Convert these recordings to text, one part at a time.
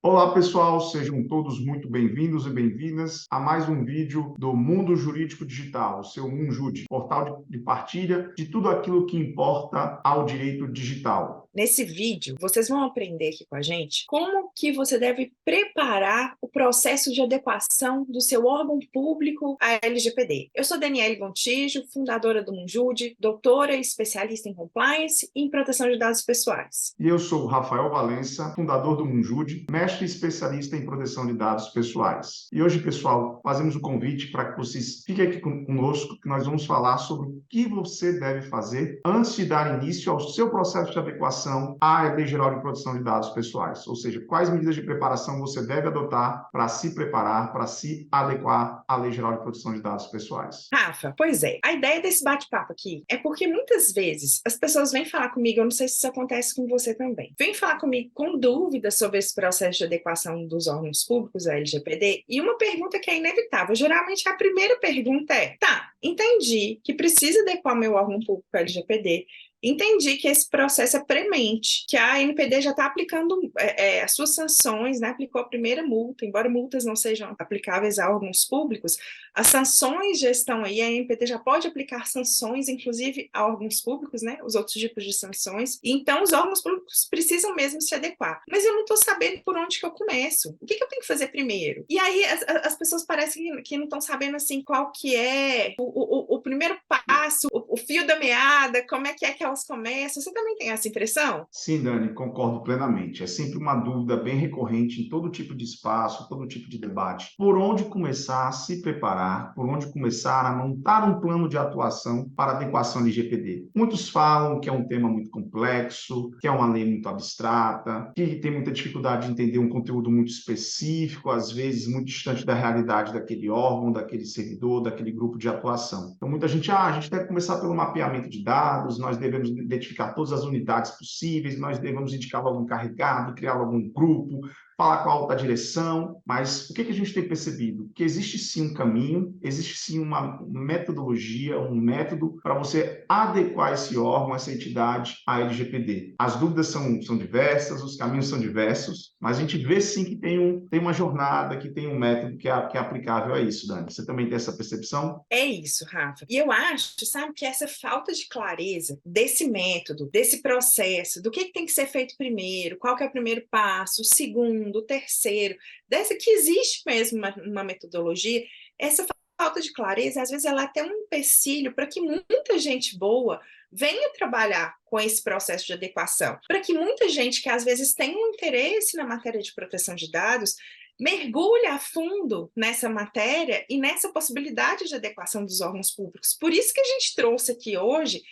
Olá, pessoal, sejam todos muito bem-vindos e bem-vindas a mais um vídeo do Mundo Jurídico Digital, o seu MunJude, portal de partilha de tudo aquilo que importa ao direito digital. Nesse vídeo, vocês vão aprender aqui com a gente como que você deve preparar o processo de adequação do seu órgão público à LGPD. Eu sou Daniele Gontijo, fundadora do MunJude, doutora e especialista em compliance e em proteção de dados pessoais. E eu sou o Rafael Valença, fundador do MunJude, mestre e especialista em proteção de dados pessoais. E hoje, pessoal, fazemos o convite para que vocês fiquem aqui conosco, que nós vamos falar sobre o que você deve fazer antes de dar início ao seu processo de adequação à Lei Geral de Proteção de Dados Pessoais, ou seja, quais medidas de preparação você deve adotar para se preparar, para se adequar à Lei Geral de Proteção de Dados Pessoais. Rafa, pois é, a ideia desse bate-papo aqui é porque muitas vezes as pessoas vêm falar comigo, eu não sei se isso acontece com você também, vêm falar comigo com dúvidas sobre esse processo de adequação dos órgãos públicos à LGPD, e uma pergunta que é inevitável, geralmente a primeira pergunta é, tá, entendi que precisa adequar meu órgão público à LGPD, entendi que esse processo é premente, que a ANPD já está aplicando as suas sanções, né? Aplicou a primeira multa, embora multas não sejam aplicáveis a órgãos públicos, as sanções já estão aí, a ANPD já pode aplicar sanções, inclusive a órgãos públicos, né? Os outros tipos de sanções, então os órgãos públicos precisam mesmo se adequar. Mas eu não estou sabendo por onde que eu começo, o que eu tenho que fazer primeiro? E aí as pessoas parecem que não estão sabendo assim qual que é o primeiro passo, o fio da meada, como é que elas começam. Você também tem essa impressão? Sim, Dani, concordo plenamente. É sempre uma dúvida bem recorrente em todo tipo de espaço, todo tipo de debate. Por onde começar a se preparar, por onde começar a montar um plano de atuação para adequação LGPD? Muitos falam que é um tema muito complexo, que é uma lei muito abstrata, que tem muita dificuldade de entender um conteúdo muito específico, às vezes muito distante da realidade daquele órgão, daquele servidor, daquele grupo de atuação. Então, muita gente, a gente deve começar pelo mapeamento de dados, nós devemos identificar todas as unidades possíveis, nós devemos indicar logo um encarregado, criar logo um grupo, falar com a alta direção, mas o que a gente tem percebido? Que existe sim um caminho, existe sim uma metodologia, um método para você adequar esse órgão, essa entidade à LGPD. As dúvidas são diversas, os caminhos são diversos, mas a gente vê sim que tem uma jornada, que tem um método que é aplicável a isso, Dani. Você também tem essa percepção? É isso, Rafa. E eu acho, sabe, que essa falta de clareza desse método, desse processo, do que tem que ser feito primeiro, qual que é o primeiro passo, o segundo, o terceiro, dessa que existe mesmo uma metodologia, essa falta de clareza, às vezes, ela é até um empecilho para que muita gente boa venha trabalhar com esse processo de adequação, para que muita gente que às vezes tem um interesse na matéria de proteção de dados mergulha a fundo nessa matéria e nessa possibilidade de adequação dos órgãos públicos. Por isso que a gente trouxe aqui hoje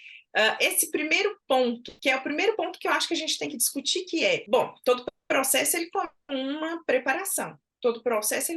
esse primeiro ponto, que é o primeiro ponto que eu acho que a gente tem que discutir, que é, bom, todo processo ele tem uma preparação. Todo processo,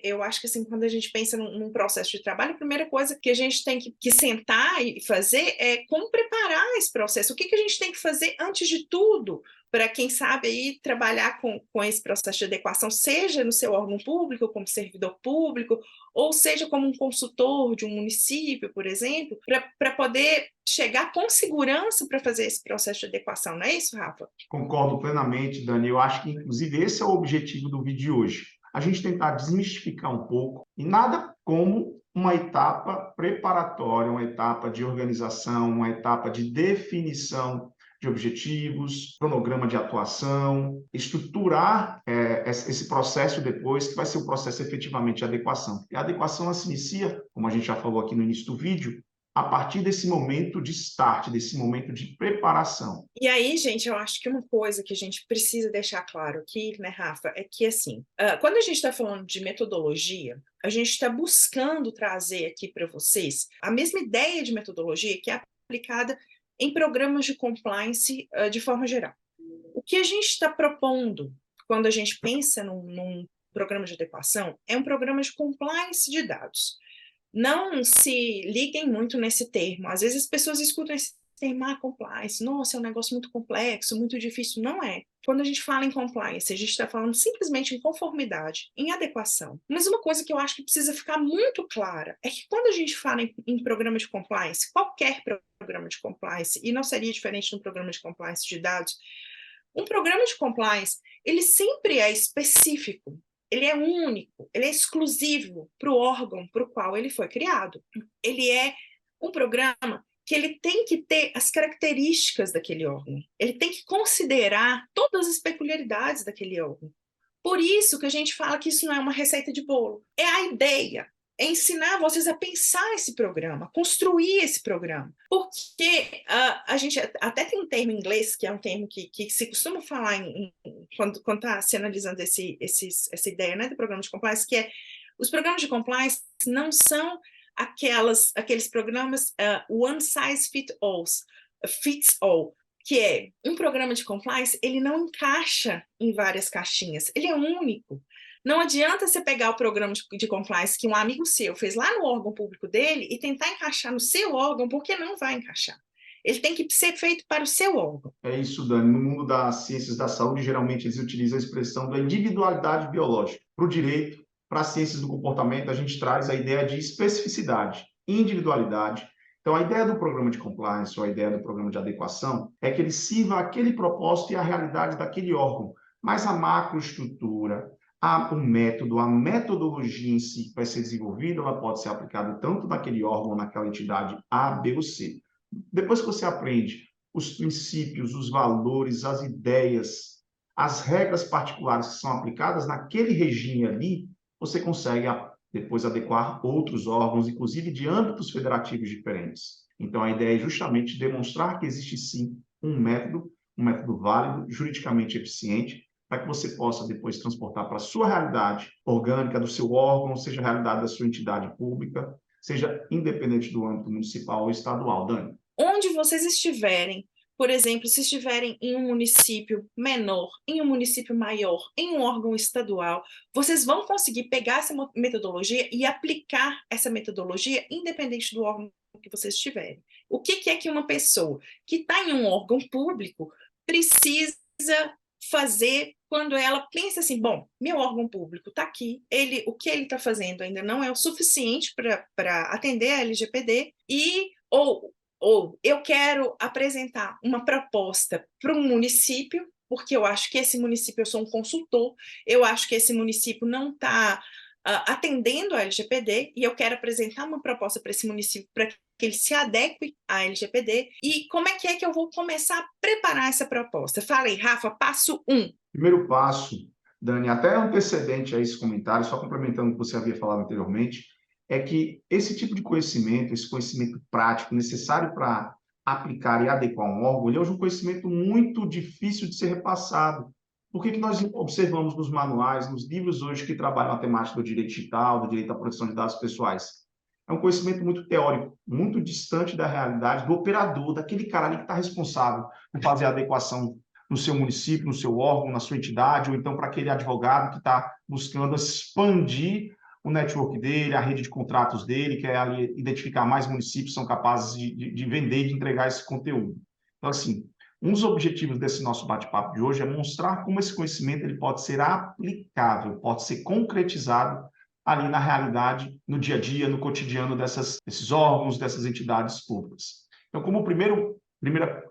eu acho que assim, quando a gente pensa num processo de trabalho, a primeira coisa que a gente tem que sentar e fazer é como preparar esse processo. O que a gente tem que fazer antes de tudo para quem sabe aí trabalhar com esse processo de adequação, seja no seu órgão público, como servidor público, ou seja como um consultor de um município, por exemplo, para poder chegar com segurança para fazer esse processo de adequação. Não é isso, Rafa? Concordo plenamente, Dani. Eu acho que, inclusive, esse é o objetivo do vídeo de hoje. A gente tentar desmistificar um pouco, e nada como uma etapa preparatória, uma etapa de organização, uma etapa de definição de objetivos, cronograma de atuação, estruturar esse processo depois, que vai ser o processo efetivamente de adequação. E a adequação ela se inicia, como a gente já falou aqui no início do vídeo, a partir desse momento de start, desse momento de preparação. E aí, gente, eu acho que uma coisa que a gente precisa deixar claro aqui, né, Rafa, é que, assim, quando a gente está falando de metodologia, a gente está buscando trazer aqui para vocês a mesma ideia de metodologia que é aplicada em programas de compliance de forma geral. O que a gente está propondo quando a gente pensa num programa de adequação é um programa de compliance de dados. Não se liguem muito nesse termo. Às vezes as pessoas escutam esse termo, compliance, nossa, é um negócio muito complexo, muito difícil. Não é. Quando a gente fala em compliance, a gente está falando simplesmente em conformidade, em adequação. Mas uma coisa que eu acho que precisa ficar muito clara é que quando a gente fala em programa de compliance, qualquer programa de compliance, e não seria diferente no programa de compliance de dados, Um programa de compliance, ele sempre é específico, ele é único, ele é exclusivo para o órgão para o qual ele foi criado. Ele é um programa que ele tem que ter as características daquele órgão, ele tem que considerar todas as peculiaridades daquele órgão. Por isso que a gente fala que isso não é uma receita de bolo, é a ideia, é ensinar vocês a pensar esse programa, construir esse programa. Porque a gente até tem um termo em inglês, que é um termo que se costuma falar quando está se analisando essa ideia, né, do programa de compliance, que é os programas de compliance não são aqueles programas one size fits all, que é um programa de compliance, ele não encaixa em várias caixinhas, ele é único. Não adianta você pegar o programa de compliance que um amigo seu fez lá no órgão público dele e tentar encaixar no seu órgão, porque não vai encaixar. Ele tem que ser feito para o seu órgão. É isso, Dani. No mundo das ciências da saúde, geralmente eles utilizam a expressão da individualidade biológica. Para o direito, para as ciências do comportamento, a gente traz a ideia de especificidade, individualidade. Então, a ideia do programa de compliance ou a ideia do programa de adequação é que ele sirva aquele propósito e a realidade daquele órgão, mas a macroestrutura, o método, a metodologia em si que vai ser desenvolvida, ela pode ser aplicada tanto naquele órgão, naquela entidade A, B ou C. Depois que você aprende os princípios, os valores, as ideias, as regras particulares que são aplicadas naquele regime ali, você consegue depois adequar outros órgãos, inclusive de âmbitos federativos diferentes. Então, a ideia é justamente demonstrar que existe sim um método válido, juridicamente eficiente, para que você possa depois transportar para a sua realidade orgânica do seu órgão, seja a realidade da sua entidade pública, seja independente do âmbito municipal ou estadual. Dani? Onde vocês estiverem, por exemplo, se estiverem em um município menor, em um município maior, em um órgão estadual, vocês vão conseguir pegar essa metodologia e aplicar essa metodologia independente do órgão que vocês estiverem. O que é que uma pessoa que está em um órgão público precisa fazer quando ela pensa assim, bom, meu órgão público está aqui, o que ele está fazendo ainda não é o suficiente para atender a LGPD, ou eu quero apresentar uma proposta para um município, porque eu acho que esse município, eu sou um consultor, eu acho que esse município não está atendendo a LGPD, e eu quero apresentar uma proposta para esse município para que ele se adeque à LGPD. E como é que eu vou começar a preparar essa proposta? Fala aí, Rafa, passo 1. Primeiro passo, Dani, até antecedente a esse comentário, só complementando o que você havia falado anteriormente, é que esse tipo de conhecimento, esse conhecimento prático necessário para aplicar e adequar um órgão, ele é um conhecimento muito difícil de ser repassado. Por que nós observamos nos manuais, nos livros hoje que trabalham a temática do direito digital, do direito à proteção de dados pessoais? É um conhecimento muito teórico, muito distante da realidade do operador, daquele cara ali que está responsável por fazer a adequação no seu município, no seu órgão, na sua entidade, ou então para aquele advogado que está buscando expandir o network dele, a rede de contratos dele, que é ali identificar mais municípios que são capazes de vender e de entregar esse conteúdo. Então, assim, um dos objetivos desse nosso bate-papo de hoje é mostrar como esse conhecimento ele pode ser aplicável, pode ser concretizado ali na realidade, no dia a dia, no cotidiano desses órgãos, dessas entidades públicas. Então, como a primeira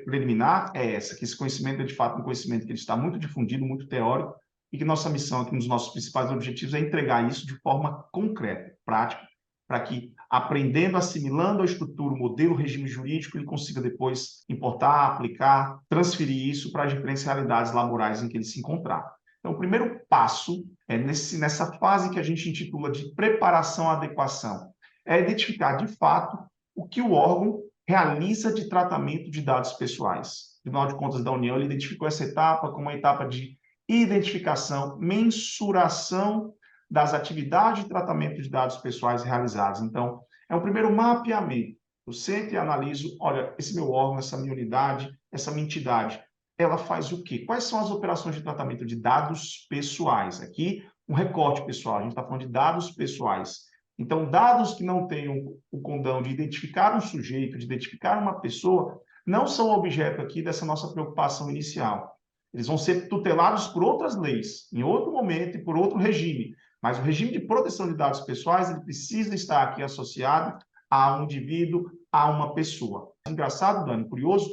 preliminar é essa, que esse conhecimento é, de fato, um conhecimento que ele está muito difundido, muito teórico, e que nossa missão aqui, um dos nossos principais objetivos, é entregar isso de forma concreta, prática, para que, aprendendo, assimilando a estrutura, o modelo, o regime jurídico, ele consiga depois importar, aplicar, transferir isso para as diferentes realidades laborais em que ele se encontrar. Então, o primeiro passo é nessa fase que a gente intitula de preparação à adequação, é identificar, de fato, o que o órgão realiza de tratamento de dados pessoais. No Tribunal de Contas da União, ele identificou essa etapa como uma etapa de identificação, mensuração das atividades de tratamento de dados pessoais realizadas. Então, é o primeiro mapeamento. Eu sempre analiso, olha, esse meu órgão, essa minha unidade, essa minha entidade, ela faz o quê? Quais são as operações de tratamento de dados pessoais? Aqui, um recorte pessoal, a gente está falando de dados pessoais. Então, dados que não tenham o condão de identificar um sujeito, de identificar uma pessoa, não são objeto aqui dessa nossa preocupação inicial. Eles vão ser tutelados por outras leis, em outro momento e por outro regime. Mas o regime de proteção de dados pessoais, ele precisa estar aqui associado a um indivíduo, a uma pessoa. Engraçado, Dani, curioso,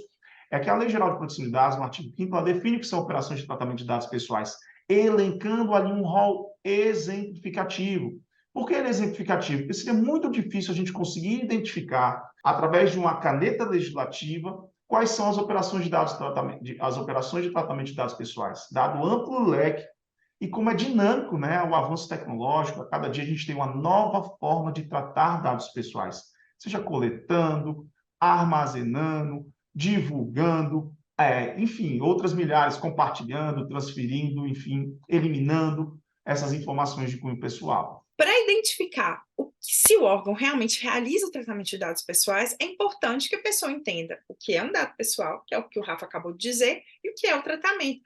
é que a Lei Geral de Proteção de Dados, no artigo 5º, ela define o que são operações de tratamento de dados pessoais, elencando ali um rol exemplificativo. Por que ele é exemplificativo? Porque seria muito difícil a gente conseguir identificar, através de uma caneta legislativa, quais são as operações de dados, as operações de tratamento de dados pessoais, dado amplo leque e como é dinâmico, né, o avanço tecnológico. A cada dia a gente tem uma nova forma de tratar dados pessoais, seja coletando, armazenando, divulgando, enfim, outras milhares, compartilhando, transferindo, enfim, eliminando essas informações de cunho pessoal. Para identificar se o órgão realmente realiza o tratamento de dados pessoais, é importante que a pessoa entenda o que é um dado pessoal, que é o que o Rafa acabou de dizer, e o que é o tratamento.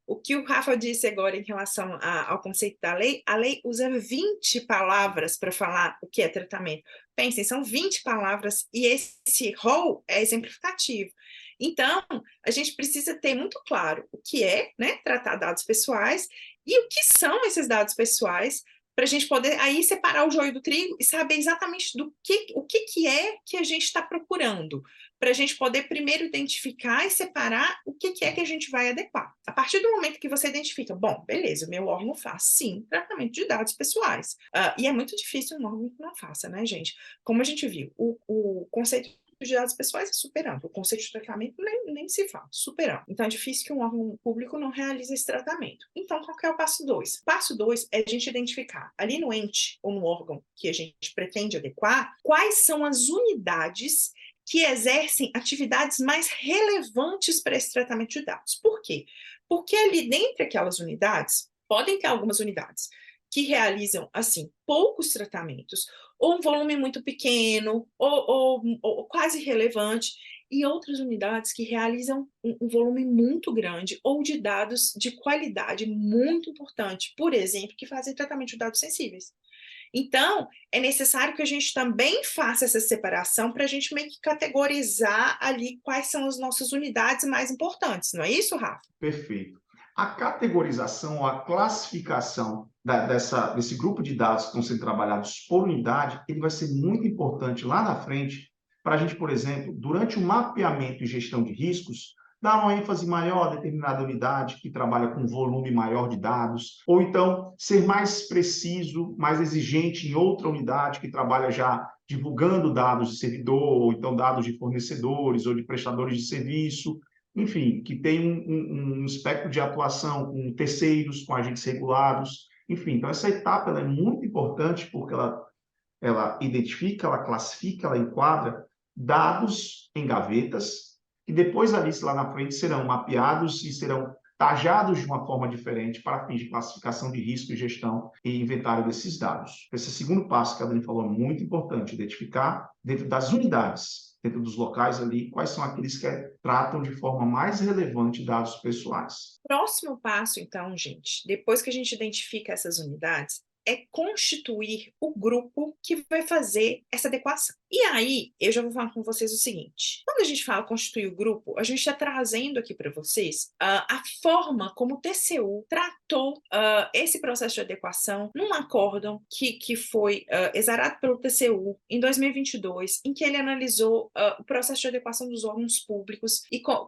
O que o Rafa disse agora em relação ao conceito da lei, a lei usa 20 palavras para falar o que é tratamento. Pensem, são 20 palavras e esse rol é exemplificativo. Então, a gente precisa ter muito claro o que é, né, tratar dados pessoais e o que são esses dados pessoais, para a gente poder aí separar o joio do trigo e saber exatamente o que é que a gente está procurando, para a gente poder primeiro identificar e separar o que é que a gente vai adequar. A partir do momento que você identifica, bom, beleza, o meu órgão faz, sim, tratamento de dados pessoais. E é muito difícil um órgão que não faça, né, gente? Como a gente viu, o conceito de dados pessoais é super amplo, o conceito de tratamento nem se fala, super amplo. Então é difícil que um órgão público não realize esse tratamento. Então, qual que é o passo 2? Passo 2 é a gente identificar ali no ente ou no órgão que a gente pretende adequar, quais são as unidades que exercem atividades mais relevantes para esse tratamento de dados. Por quê? Porque ali dentre aquelas unidades, podem ter algumas unidades que realizam, assim, poucos tratamentos, ou um volume muito pequeno, ou quase irrelevante, e outras unidades que realizam um volume muito grande, ou de dados de qualidade muito importante, por exemplo, que fazem tratamento de dados sensíveis. Então, é necessário que a gente também faça essa separação para a gente meio que categorizar ali quais são as nossas unidades mais importantes, não é isso, Rafa? Perfeito. A categorização, a classificação desse grupo de dados que estão sendo trabalhados por unidade, ele vai ser muito importante lá na frente para a gente, por exemplo, durante o mapeamento e gestão de riscos, dar uma ênfase maior a determinada unidade que trabalha com volume maior de dados, ou então ser mais preciso, mais exigente em outra unidade que trabalha já divulgando dados de servidor, ou então dados de fornecedores ou de prestadores de serviço, enfim, que tem um espectro de atuação com terceiros, com agentes regulados, enfim. Então, essa etapa ela é muito importante porque ela identifica, ela classifica, ela enquadra dados em gavetas, que depois ali, lá na frente, serão mapeados e serão tajados de uma forma diferente para fins de classificação de risco e gestão e inventário desses dados. Esse segundo passo que a Dani falou é muito importante, identificar dentro das unidades, dentro dos locais ali, quais são aqueles que tratam de forma mais relevante dados pessoais. Próximo passo, então, gente, depois que a gente identifica essas unidades, é constituir o grupo que vai fazer essa adequação. E aí, eu já vou falar com vocês o seguinte: quando a gente fala constituir o grupo, a gente está trazendo aqui para vocês a forma como o TCU tratou esse processo de adequação num acórdão que foi exarado pelo TCU em 2022, em que ele analisou o processo de adequação dos órgãos públicos e qual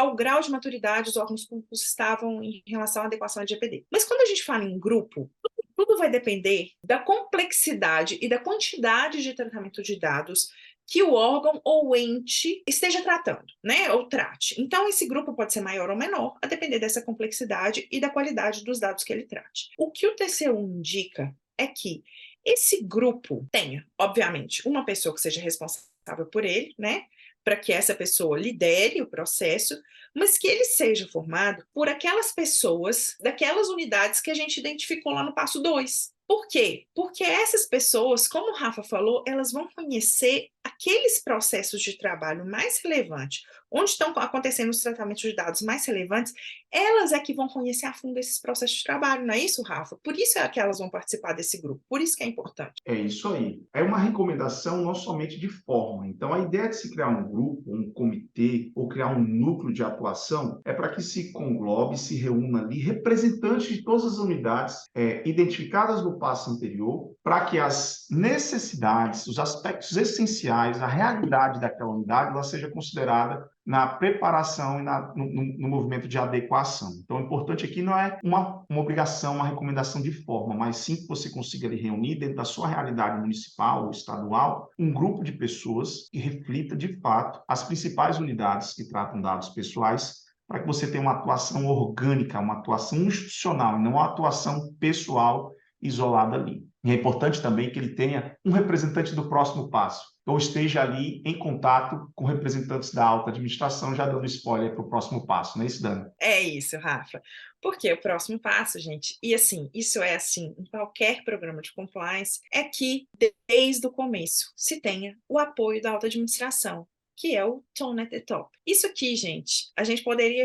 o grau de maturidade os órgãos públicos estavam em relação à adequação à LGPD. Mas quando a gente fala em grupo, tudo vai depender da complexidade e da quantidade de tratamento de dados que o órgão ou ente esteja tratando, né, ou trate. Então, esse grupo pode ser maior ou menor, a depender dessa complexidade e da qualidade dos dados que ele trate. O que o TCU indica é que esse grupo tenha, obviamente, uma pessoa que seja responsável por ele, né, para que essa pessoa lidere o processo, mas que ele seja formado por aquelas pessoas daquelas unidades que a gente identificou lá no passo 2. Por quê? Porque essas pessoas, como o Rafa falou, elas vão conhecer aqueles processos de trabalho mais relevantes, onde estão acontecendo os tratamentos de dados mais relevantes, elas é que vão conhecer a fundo esses processos de trabalho, não é isso, Rafa? Por isso é que elas vão participar desse grupo, por isso que é importante. É isso aí. É uma recomendação não somente de forma. Então, a ideia de se criar um grupo, um comitê, ou criar um núcleo de atuação, é para que se conglobe, se reúna ali representantes de todas as unidades identificadas no passo anterior, para que as necessidades, os aspectos essenciais, a realidade daquela unidade, ela seja considerada na preparação e no movimento de adequação. Então, o importante aqui não é uma obrigação, uma recomendação de forma, mas sim que você consiga ali, reunir dentro da sua realidade municipal ou estadual um grupo de pessoas que reflita, de fato, as principais unidades que tratam dados pessoais, para que você tenha uma atuação orgânica, uma atuação institucional, e não uma atuação pessoal isolada ali. E é importante também que ele tenha um representante do próximo passo, ou esteja ali em contato com representantes da alta administração, já dando spoiler para o próximo passo, não é isso, Dani? É isso, Rafa. Porque o próximo passo, gente, e assim, isso é assim, em qualquer programa de compliance, é que desde o começo se tenha o apoio da alta administração, que é o tone at the top. Isso aqui, gente, a gente poderia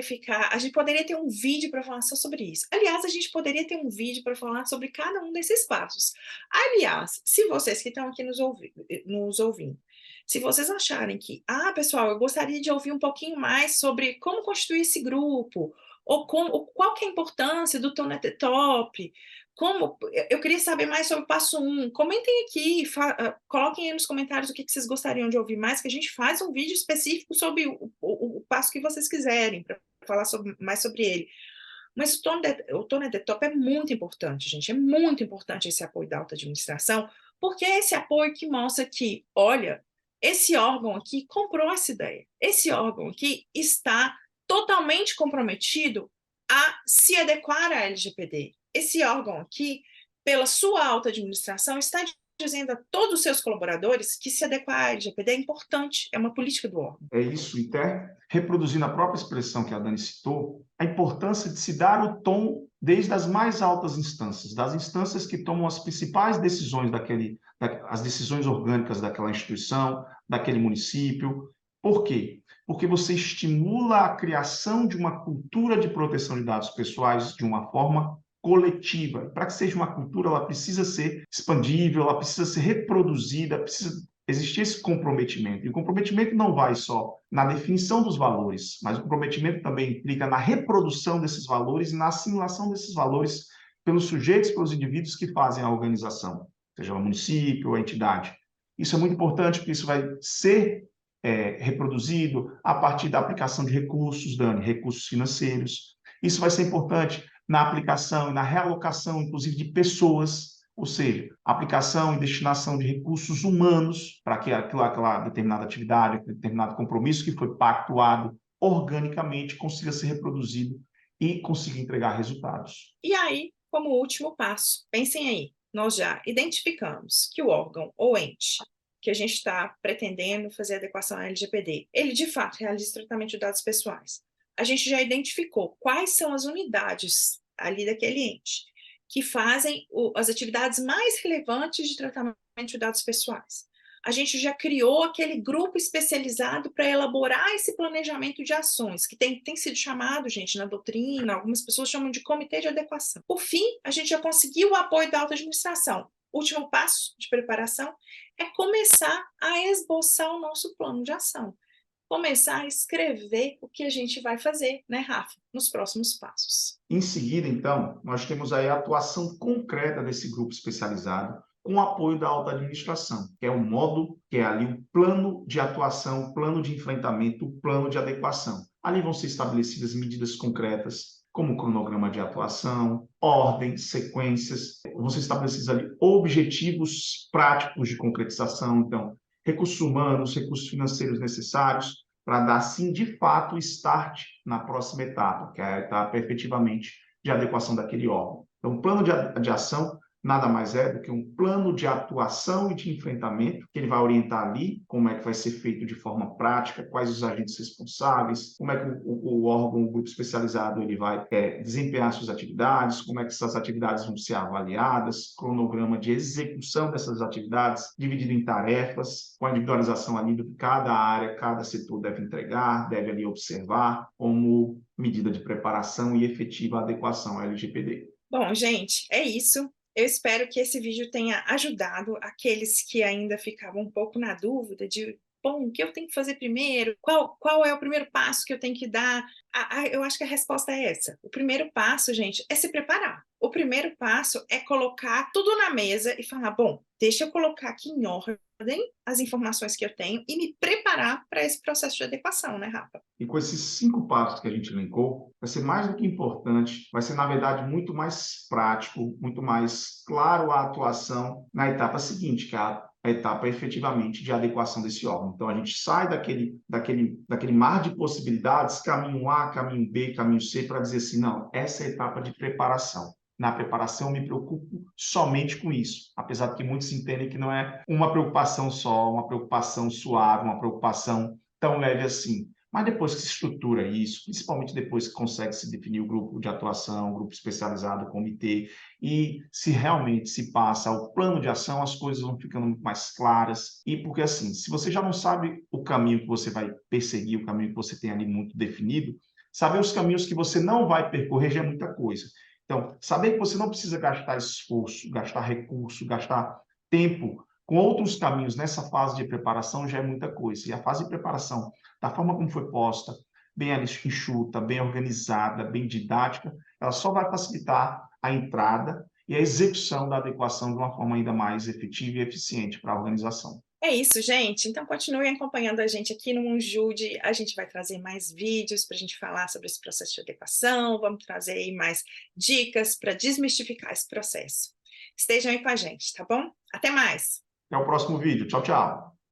ter um vídeo para falar só sobre isso. Aliás, a gente poderia ter um vídeo para falar sobre cada um desses passos. Aliás, se vocês que estão aqui nos ouvindo, se vocês acharem que, pessoal, eu gostaria de ouvir um pouquinho mais sobre como constituir esse grupo, ou qual que é a importância do tone at the top, eu queria saber mais sobre o passo 1. Comentem aqui, coloquem aí nos comentários o que vocês gostariam de ouvir mais, que a gente faz um vídeo específico sobre o passo que vocês quiserem, para falar mais sobre ele. Mas o tone at the top é muito importante, gente. É muito importante esse apoio da alta administração, porque é esse apoio que mostra que, olha, esse órgão aqui comprou essa ideia. Esse órgão aqui está totalmente comprometido a se adequar à LGPD. Esse órgão aqui, pela sua alta administração, está dizendo a todos os seus colaboradores que se adequar à LGPD é importante, é uma política do órgão. É isso, e até reproduzindo a própria expressão que a Dani citou, a importância de se dar o tom desde as mais altas instâncias, das instâncias que tomam as principais decisões as decisões orgânicas daquela instituição, daquele município. Por quê? Porque você estimula a criação de uma cultura de proteção de dados pessoais de uma forma coletiva. Para que seja uma cultura, ela precisa ser expandível, ela precisa ser reproduzida, precisa existir esse comprometimento. E o comprometimento não vai só na definição dos valores, mas o comprometimento também implica na reprodução desses valores e na assimilação desses valores pelos sujeitos, pelos indivíduos que fazem a organização, seja o município ou a entidade. Isso é muito importante, porque isso vai ser reproduzido a partir da aplicação de recursos, Dani, recursos financeiros. Isso vai ser importante na aplicação e na realocação, inclusive, de pessoas, ou seja, aplicação e destinação de recursos humanos para que aquela determinada atividade, aquele determinado compromisso que foi pactuado organicamente consiga ser reproduzido e consiga entregar resultados. E aí, como último passo, pensem aí, nós já identificamos que o órgão ou ente que a gente está pretendendo fazer adequação à LGPD, ele de fato realiza tratamento de dados pessoais. A gente já identificou quais são as unidades ali daquele ente que fazem as atividades mais relevantes de tratamento de dados pessoais. A gente já criou aquele grupo especializado para elaborar esse planejamento de ações, que tem sido chamado, gente, na doutrina, algumas pessoas chamam de comitê de adequação. Por fim, a gente já conseguiu o apoio da alta administração. O último passo de preparação é começar a esboçar o nosso plano de ação. Começar a escrever o que a gente vai fazer, né, Rafa, nos próximos passos. Em seguida, então, nós temos aí a atuação concreta desse grupo especializado, com o apoio da alta administração, que é o módulo, que é ali o plano de atuação, o plano de enfrentamento, o plano de adequação. Ali vão ser estabelecidas medidas concretas, como cronograma de atuação, ordem, sequências, vão ser estabelecidos ali objetivos práticos de concretização, então, recursos humanos, recursos financeiros necessários, para dar, sim, de fato, o start na próxima etapa, que é a etapa, efetivamente, de adequação daquele órgão. Então, o plano de ação nada mais é do que um plano de atuação e de enfrentamento, que ele vai orientar ali como é que vai ser feito de forma prática, quais os agentes responsáveis, como é que o órgão, o grupo especializado, ele vai desempenhar suas atividades, como é que essas atividades vão ser avaliadas, cronograma de execução dessas atividades, dividido em tarefas, com a individualização ali do que cada área, cada setor deve entregar, deve ali observar como medida de preparação e efetiva adequação à LGPD. Bom, gente, é isso. Eu espero que esse vídeo tenha ajudado aqueles que ainda ficavam um pouco na dúvida de, bom, o que eu tenho que fazer primeiro? Qual é o primeiro passo que eu tenho que dar? Eu acho que a resposta é essa. O primeiro passo, gente, é se preparar. o primeiro passo é colocar tudo na mesa e falar, bom, deixa eu colocar aqui em ordem as informações que eu tenho e me preparar para esse processo de adequação, né, Rafa? E com esses 5 passos que a gente elencou, vai ser mais do que importante, vai ser, na verdade, muito mais prático, muito mais claro a atuação na etapa seguinte, que é a etapa efetivamente de adequação desse órgão. Então, a gente sai daquele mar de possibilidades, caminho A, caminho B, caminho C, para dizer assim, não, essa é a etapa de preparação. Na preparação, eu me preocupo somente com isso, apesar de que muitos entendem que não é uma preocupação só, uma preocupação suave, uma preocupação tão leve assim. Mas depois que se estrutura isso, principalmente depois que consegue se definir o grupo de atuação, o grupo especializado, o comitê, e se realmente se passa ao plano de ação, as coisas vão ficando muito mais claras. E porque assim, se você já não sabe o caminho que você vai perseguir, o caminho que você tem ali muito definido, saber os caminhos que você não vai percorrer já é muita coisa. Então, saber que você não precisa gastar esforço, gastar recurso, gastar tempo com outros caminhos nessa fase de preparação já é muita coisa. E a fase de preparação, da forma como foi posta, bem enxuta, bem organizada, bem didática, ela só vai facilitar a entrada e a execução da adequação de uma forma ainda mais efetiva e eficiente para a organização. É isso, gente. Então, continuem acompanhando a gente aqui no Monjude. A gente vai trazer mais vídeos para a gente falar sobre esse processo de adequação. Vamos trazer aí mais dicas para desmistificar esse processo. Estejam aí com a gente, tá bom? Até mais! Até o próximo vídeo. Tchau, tchau.